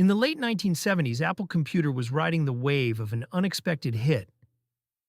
In the late 1970s, Apple Computer was riding the wave of an unexpected hit.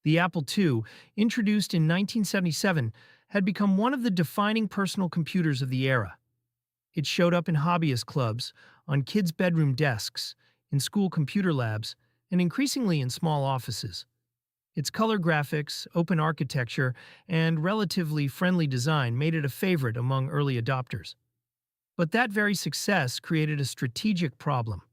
The Apple II, introduced in 1977, had become one of the defining personal computers of the era. It showed up in hobbyist clubs, on kids' bedroom desks, in school computer labs, and increasingly in small offices. Its color graphics, open architecture, and relatively friendly design made it a favorite among early adopters. But that very success created a strategic problem.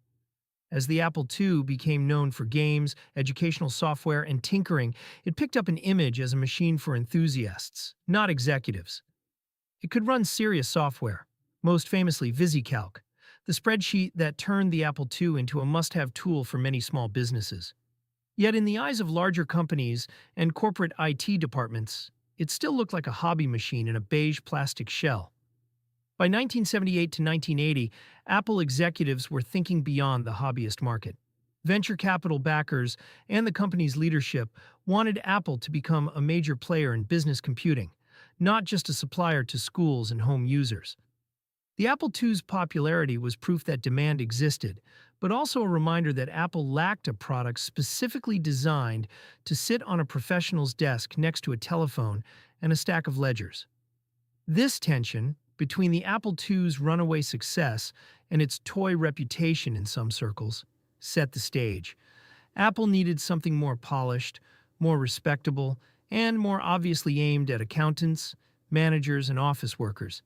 As the Apple II became known for games, educational software, and tinkering, it picked up an image as a machine for enthusiasts, not executives. It could run serious software, most famously VisiCalc, the spreadsheet that turned the Apple II into a must-have tool for many small businesses. Yet in the eyes of larger companies and corporate IT departments, it still looked like a hobby machine in a beige plastic shell. By 1978 to 1980, Apple executives were thinking beyond the hobbyist market. Venture capital backers and the company's leadership wanted Apple to become a major player in business computing, not just a supplier to schools and home users. The Apple II's popularity was proof that demand existed, but also a reminder that Apple lacked a product specifically designed to sit on a professional's desk next to a telephone and a stack of ledgers. This tension, between the Apple II's runaway success and its toy reputation in some circles, set the stage. Apple needed something more polished, more respectable, and more obviously aimed at accountants, managers, and office workers.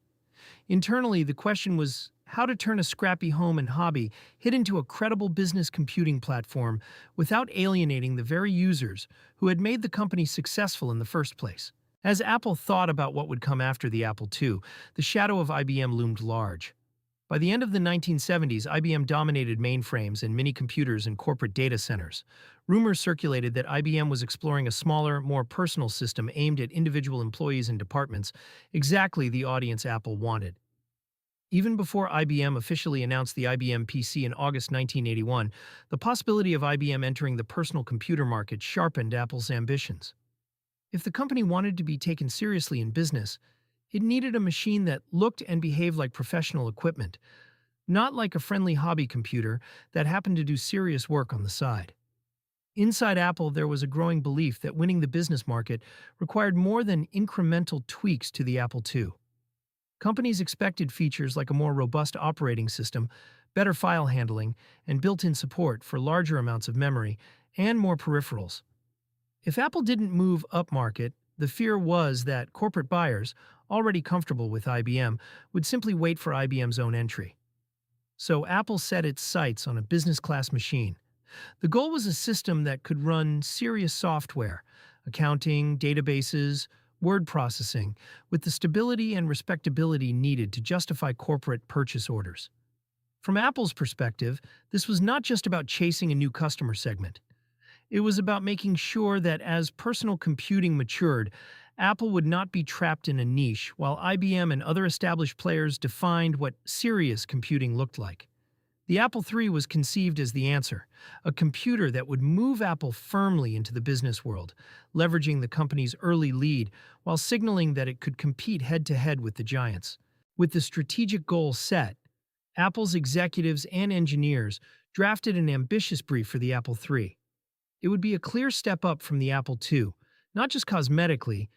Internally, the question was how to turn a scrappy home and hobby hit into a credible business computing platform without alienating the very users who had made the company successful in the first place. As Apple thought about what would come after the Apple II, the shadow of IBM loomed large. By the end of the 1970s, IBM dominated mainframes and mini-computers in corporate data centers. Rumors circulated that IBM was exploring a smaller, more personal system aimed at individual employees and departments, exactly the audience Apple wanted. Even before IBM officially announced the IBM PC in August 1981, the possibility of IBM entering the personal computer market sharpened Apple's ambitions. If the company wanted to be taken seriously in business, it needed a machine that looked and behaved like professional equipment, not like a friendly hobby computer that happened to do serious work on the side. Inside Apple, there was a growing belief that winning the business market required more than incremental tweaks to the Apple II. Companies expected features like a more robust operating system, better file handling, and built-in support for larger amounts of memory, and more peripherals. If Apple didn't move upmarket, the fear was that corporate buyers, already comfortable with IBM, would simply wait for IBM's own entry. So Apple set its sights on a business-class machine. The goal was a system that could run serious software, accounting, databases, word processing, with the stability and respectability needed to justify corporate purchase orders. From Apple's perspective, this was not just about chasing a new customer segment. It was about making sure that as personal computing matured, Apple would not be trapped in a niche while IBM and other established players defined what serious computing looked like. The Apple III was conceived as the answer, a computer that would move Apple firmly into the business world, leveraging the company's early lead while signaling that it could compete head-to-head with the giants. With the strategic goal set, Apple's executives and engineers drafted an ambitious brief for the Apple III. It would be a clear step up from the Apple II, not just cosmetically,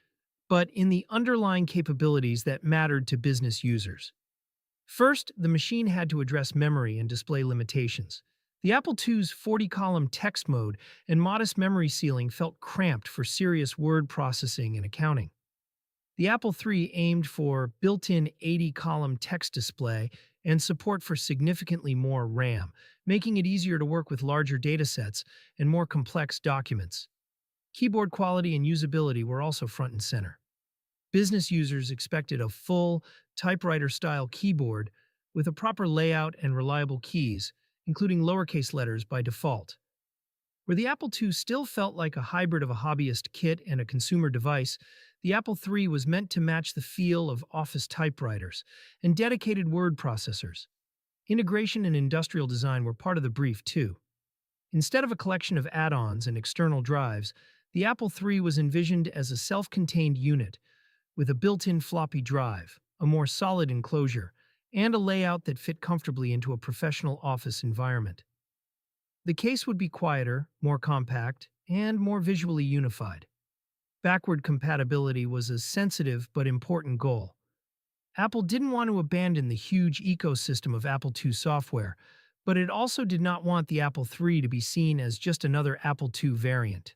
but in the underlying capabilities that mattered to business users. First, the machine had to address memory and display limitations. The Apple II's 40-column text mode and modest memory ceiling felt cramped for serious word processing and accounting. The Apple III aimed for built-in 80-column text display and support for significantly more RAM, making it easier to work with larger datasets and more complex documents. Keyboard quality and usability were also front and center. Business users expected a full, typewriter-style keyboard with a proper layout and reliable keys, including lowercase letters by default. Where the Apple II still felt like a hybrid of a hobbyist kit and a consumer device, the Apple III was meant to match the feel of office typewriters and dedicated word processors. Integration and industrial design were part of the brief, too. Instead of a collection of add-ons and external drives, the Apple III was envisioned as a self-contained unit with a built-in floppy drive, a more solid enclosure, and a layout that fit comfortably into a professional office environment. The case would be quieter, more compact, and more visually unified. Backward compatibility was a sensitive but important goal. Apple didn't want to abandon the huge ecosystem of Apple II software, but it also did not want the Apple III to be seen as just another Apple II variant.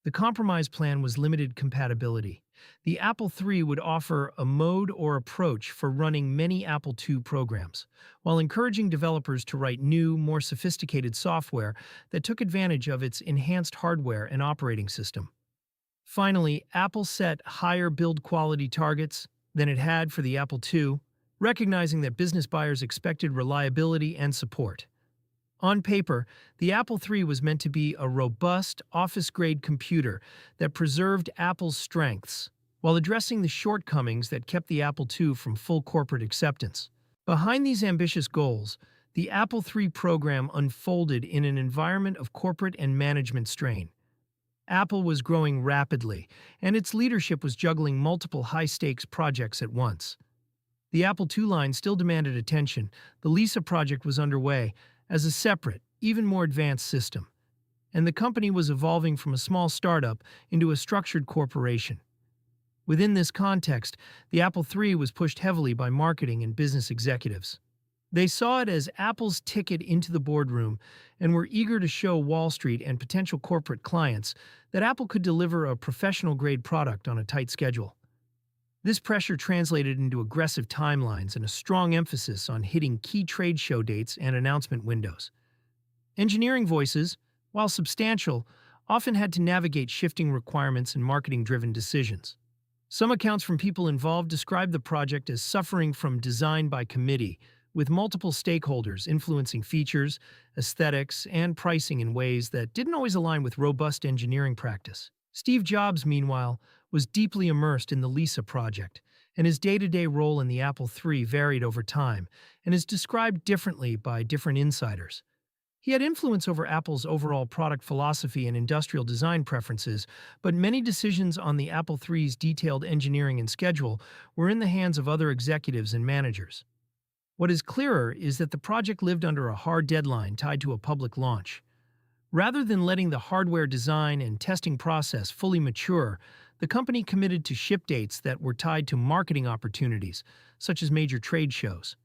The compromise plan was limited compatibility. The Apple III would offer a mode or approach for running many Apple II programs, while encouraging developers to write new, more sophisticated software that took advantage of its enhanced hardware and operating system. Finally, Apple set higher build quality targets than it had for the Apple II, recognizing that business buyers expected reliability and support. On paper, the Apple III was meant to be a robust, office-grade computer that preserved Apple's strengths while addressing the shortcomings that kept the Apple II from full corporate acceptance. Behind these ambitious goals, the Apple III program unfolded in an environment of corporate and management strain. Apple was growing rapidly, and its leadership was juggling multiple high-stakes projects at once. The Apple II line still demanded attention. The Lisa project was underway as a separate, even more advanced system, and the company was evolving from a small startup into a structured corporation. Within this context, the Apple III was pushed heavily by marketing and business executives. They saw it as Apple's ticket into the boardroom and were eager to show Wall Street and potential corporate clients that Apple could deliver a professional-grade product on a tight schedule. This pressure translated into aggressive timelines and a strong emphasis on hitting key trade show dates and announcement windows. Engineering voices, while substantial, often had to navigate shifting requirements and marketing-driven decisions. Some accounts from people involved described the project as suffering from design by committee, with multiple stakeholders influencing features, aesthetics, and pricing in ways that didn't always align with robust engineering practice. Steve Jobs, meanwhile, was deeply immersed in the Lisa project, and his day-to-day role in the Apple III varied over time and is described differently by different insiders. He had influence over Apple's overall product philosophy and industrial design preferences, but many decisions on the Apple III's detailed engineering and schedule were in the hands of other executives and managers. What is clearer is that the project lived under a hard deadline tied to a public launch. Rather than letting the hardware design and testing process fully mature, the company committed to ship dates that were tied to marketing opportunities, such as major trade shows.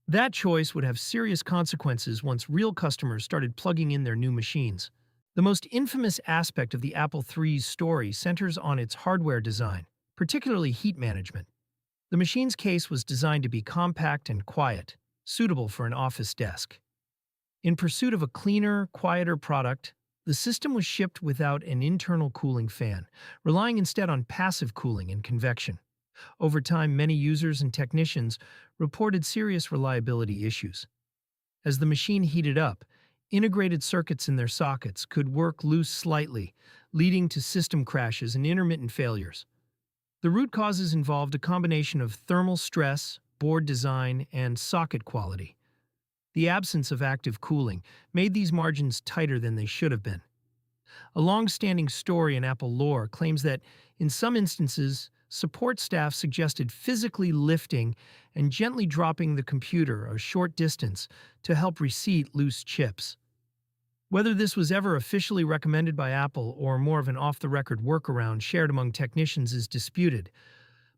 That choice would have serious consequences once real customers started plugging in their new machines. The most infamous aspect of the Apple III's story centers on its hardware design, particularly heat management. The machine's case was designed to be compact and quiet, suitable for an office desk. In pursuit of a cleaner, quieter product, the system was shipped without an internal cooling fan, relying instead on passive cooling and convection. Over time, many users and technicians reported serious reliability issues. As the machine heated up, integrated circuits in their sockets could work loose slightly, leading to system crashes and intermittent failures. The root causes involved a combination of thermal stress, board design, and socket quality. The absence of active cooling made these margins tighter than they should have been. A long-standing story in Apple lore claims that, in some instances, support staff suggested physically lifting and gently dropping the computer a short distance to help reseat loose chips. Whether this was ever officially recommended by Apple or more of an off-the-record workaround shared among technicians is disputed,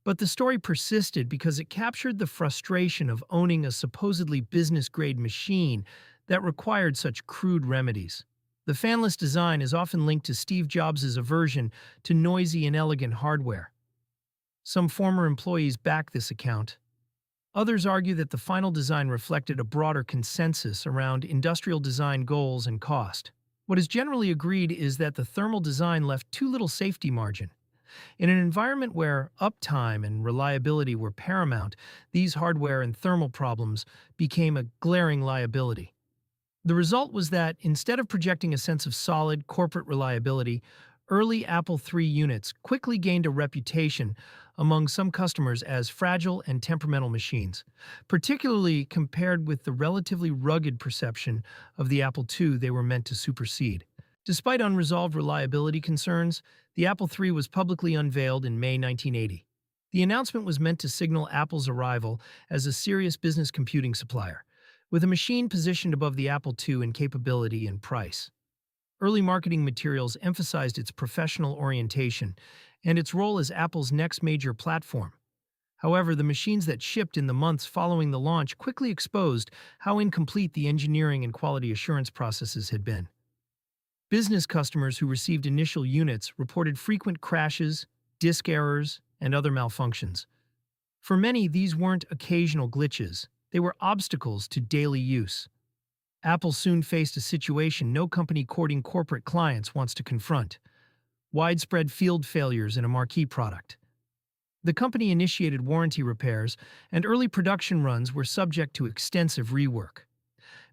but the story persisted because it captured the frustration of owning a supposedly business-grade machine that required such crude remedies. The fanless design is often linked to Steve Jobs' aversion to noisy and elegant hardware. Some former employees back this account. Others argue that the final design reflected a broader consensus around industrial design goals and cost. What is generally agreed is that the thermal design left too little safety margin. In an environment where uptime and reliability were paramount, these hardware and thermal problems became a glaring liability. The result was that, instead of projecting a sense of solid corporate reliability, early Apple III units quickly gained a reputation among some customers as fragile and temperamental machines, particularly compared with the relatively rugged perception of the Apple II they were meant to supersede. Despite unresolved reliability concerns, the Apple III was publicly unveiled in May 1980. The announcement was meant to signal Apple's arrival as a serious business computing supplier, with a machine positioned above the Apple II in capability and price. Early marketing materials emphasized its professional orientation and its role as Apple's next major platform. However, the machines that shipped in the months following the launch quickly exposed how incomplete the engineering and quality assurance processes had been. Business customers who received initial units reported frequent crashes, disk errors, and other malfunctions. For many, these weren't occasional glitches, they were obstacles to daily use. Apple soon faced a situation no company courting corporate clients wants to confront: widespread field failures in a marquee product. The company initiated warranty repairs, and early production runs were subject to extensive rework.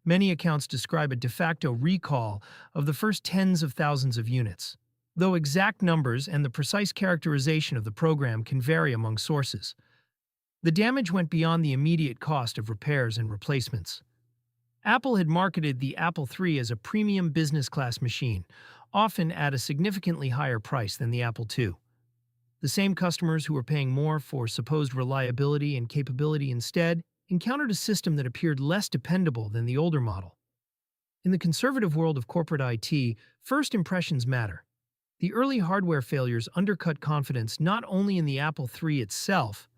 Many accounts describe a de facto recall of the first tens of thousands of units, though exact numbers and the precise characterization of the program can vary among sources. The damage went beyond the immediate cost of repairs and replacements. Apple had marketed the Apple III as a premium business class machine, often at a significantly higher price than the Apple II. The same customers who were paying more for supposed reliability and capability instead encountered a system that appeared less dependable than the older model. In the conservative world of corporate IT, first impressions matter. The early hardware failures undercut confidence not only in the Apple III itself,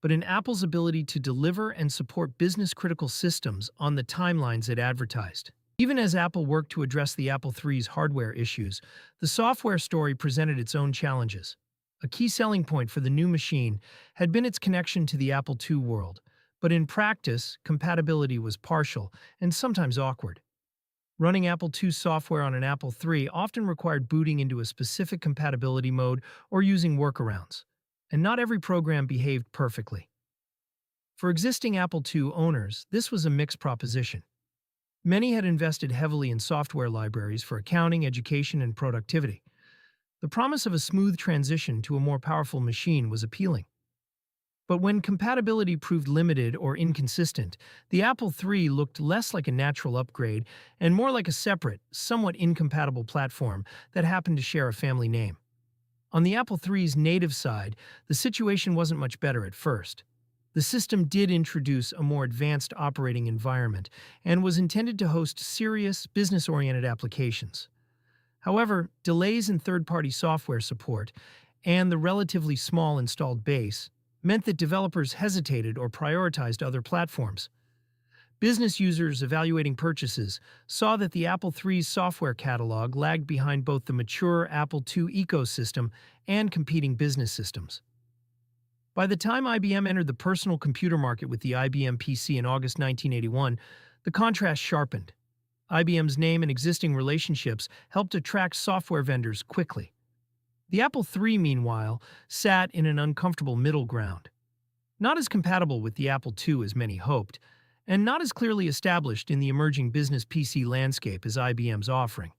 but in Apple's ability to deliver and support business-critical systems on the timelines it advertised. Even as Apple worked to address the Apple III's hardware issues, the software story presented its own challenges. A key selling point for the new machine had been its connection to the Apple II world, but in practice, compatibility was partial and sometimes awkward. Running Apple II software on an Apple III often required booting into a specific compatibility mode or using workarounds, and not every program behaved perfectly. For existing Apple II owners, this was a mixed proposition. Many had invested heavily in software libraries for accounting, education, and productivity. The promise of a smooth transition to a more powerful machine was appealing. But when compatibility proved limited or inconsistent, the Apple III looked less like a natural upgrade and more like a separate, somewhat incompatible platform that happened to share a family name. On the Apple III's native side, the situation wasn't much better at first. The system did introduce a more advanced operating environment and was intended to host serious, business-oriented applications. However, delays in third-party software support and the relatively small installed base meant that developers hesitated or prioritized other platforms. Business users evaluating purchases saw that the Apple III's software catalog lagged behind both the mature Apple II ecosystem and competing business systems. By the time IBM entered the personal computer market with the IBM PC in August 1981, the contrast sharpened. IBM's name and existing relationships helped attract software vendors quickly. The Apple III, meanwhile, sat in an uncomfortable middle ground. Not as compatible with the Apple II as many hoped, and not as clearly established in the emerging business PC landscape as IBM's offering.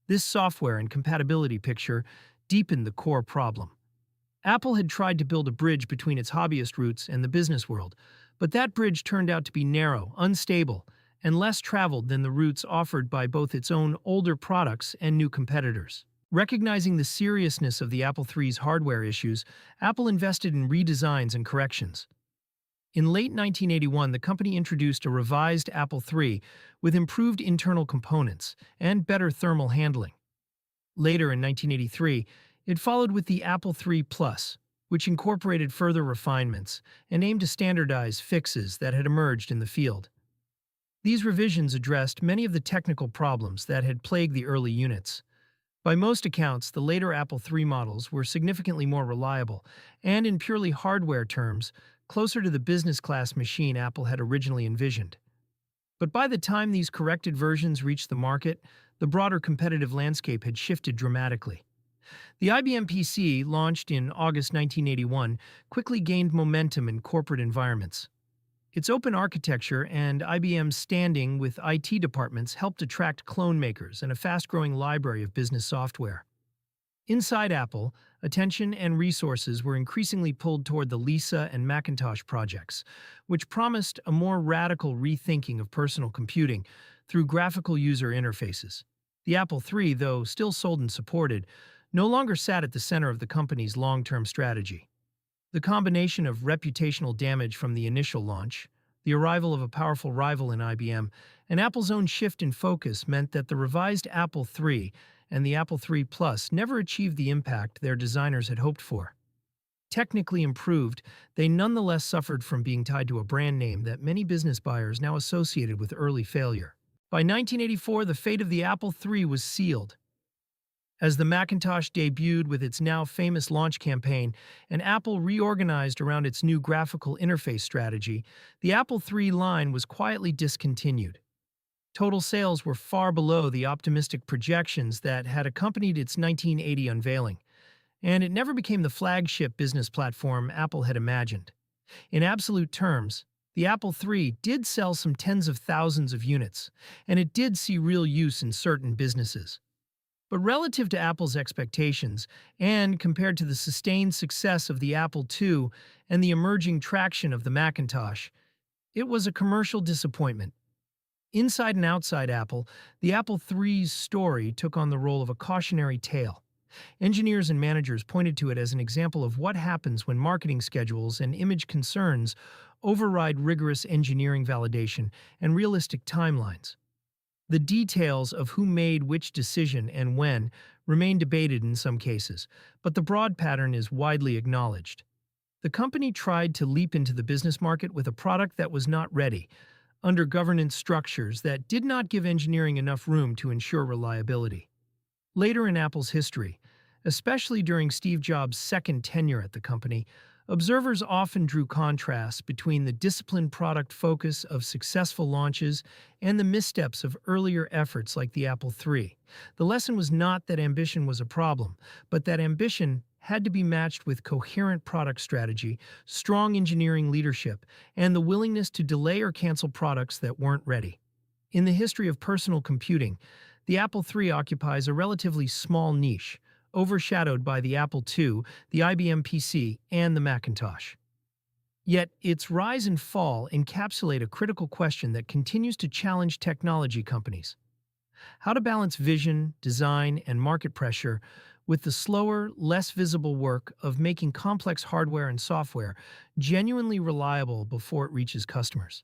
This software and compatibility picture deepened the core problem. Apple had tried to build a bridge between its hobbyist roots and the business world, but that bridge turned out to be narrow, unstable, and less traveled than the routes offered by both its own older products and new competitors. Recognizing the seriousness of the Apple III's hardware issues, Apple invested in redesigns and corrections. In late 1981, the company introduced a revised Apple III with improved internal components and better thermal handling. Later in 1983, it followed with the Apple III Plus, which incorporated further refinements and aimed to standardize fixes that had emerged in the field. These revisions addressed many of the technical problems that had plagued the early units. By most accounts, the later Apple III models were significantly more reliable, and in purely hardware terms, closer to the business-class machine Apple had originally envisioned. But by the time these corrected versions reached the market, the broader competitive landscape had shifted dramatically. The IBM PC, launched in August 1981, quickly gained momentum in corporate environments. Its open architecture and IBM's standing with IT departments helped attract clone makers and a fast-growing library of business software. Inside Apple, attention and resources were increasingly pulled toward the Lisa and Macintosh projects, which promised a more radical rethinking of personal computing through graphical user interfaces. The Apple III, though still sold and supported, no longer sat at the center of the company's long-term strategy. The combination of reputational damage from the initial launch, the arrival of a powerful rival in IBM, and Apple's own shift in focus meant that the revised Apple III and the Apple III Plus never achieved the impact their designers had hoped for. Technically improved, they nonetheless suffered from being tied to a brand name that many business buyers now associated with early failure. By 1984, the fate of the Apple III was sealed. As the Macintosh debuted with its now famous launch campaign and Apple reorganized around its new graphical interface strategy, the Apple III line was quietly discontinued. Total sales were far below the optimistic projections that had accompanied its 1980 unveiling, and it never became the flagship business platform Apple had imagined. In absolute terms, the Apple III did sell some tens of thousands of units, and it did see real use in certain businesses. But relative to Apple's expectations, and compared to the sustained success of the Apple II and the emerging traction of the Macintosh, it was a commercial disappointment. Inside and outside Apple, the Apple III's story took on the role of a cautionary tale. Engineers and managers pointed to it as an example of what happens when marketing schedules and image concerns override rigorous engineering validation and realistic timelines. The details of who made which decision and when remain debated in some cases, but the broad pattern is widely acknowledged. The company tried to leap into the business market with a product that was not ready, under governance structures that did not give engineering enough room to ensure reliability. Later in Apple's history, especially during Steve Jobs' second tenure at the company, observers often drew contrasts between the disciplined product focus of successful launches and the missteps of earlier efforts like the Apple III. The lesson was not that ambition was a problem, but that ambition had to be matched with coherent product strategy, strong engineering leadership, and the willingness to delay or cancel products that weren't ready. In the history of personal computing, the Apple III occupies a relatively small niche, overshadowed by the Apple II, the IBM PC, and the Macintosh. Yet, its rise and fall encapsulate a critical question that continues to challenge technology companies: how to balance vision, design, and market pressure with the slower, less visible work of making complex hardware and software genuinely reliable before it reaches customers.